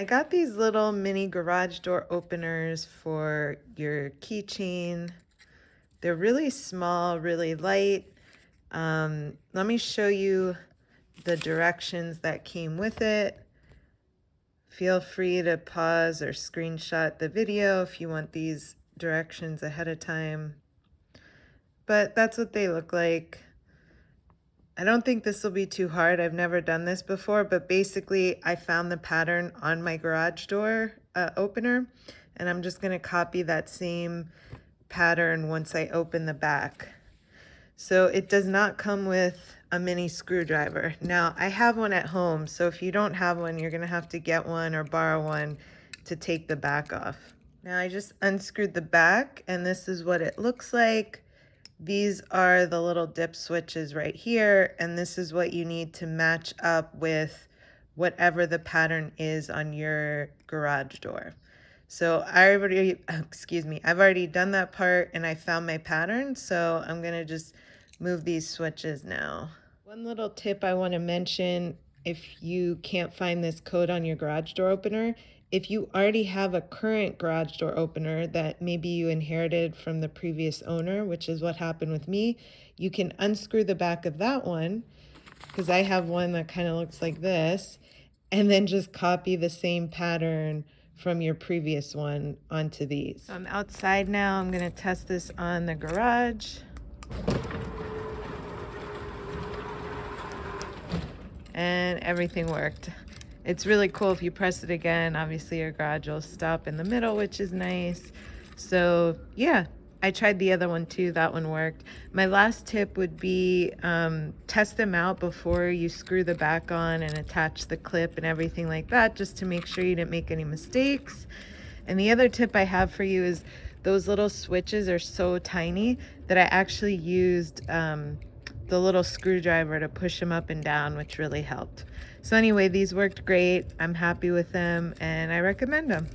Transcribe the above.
I got these little mini garage door openers for your keychain. They're really small, really light. Let me show you the directions that came with it. Feel free to pause or screenshot the video if you want these directions ahead of time. But that's what they look like. I don't think this will be too hard. I've never done this before, but basically I found the pattern on my garage door opener, and I'm just going to copy that same pattern once I open the back. So it does not come with a mini screwdriver. Now I have one at home, so if you don't have one, you're going to have to get one or borrow one to take the back off. Now I just unscrewed the back, and this is what it looks like. These are the little dip switches right here, and this is what you need to match up with whatever the pattern is on your garage door. So I've already done that part and I found my pattern, so I'm gonna just move these switches now. One little tip I want to mention, if you can't find this code on your garage door opener, if you already have a current garage door opener that maybe you inherited from the previous owner, which is what happened with me, you can unscrew the back of that one, because I have one that kind of looks like this, and then just copy the same pattern from your previous one onto these. So I'm outside now. I'm going to test this on the garage. And everything worked. It's really cool. If you press it again, obviously your garage will stop in the middle, which is nice. So yeah, I tried the other one too. That one worked. My last tip would be test them out before you screw the back on and attach the clip and everything like that, just to make sure you didn't make any mistakes. And the other tip I have for you is those little switches are so tiny that I actually used the little screwdriver to push them up and down, which really helped. So anyway, these worked great. I'm happy with them and I recommend them.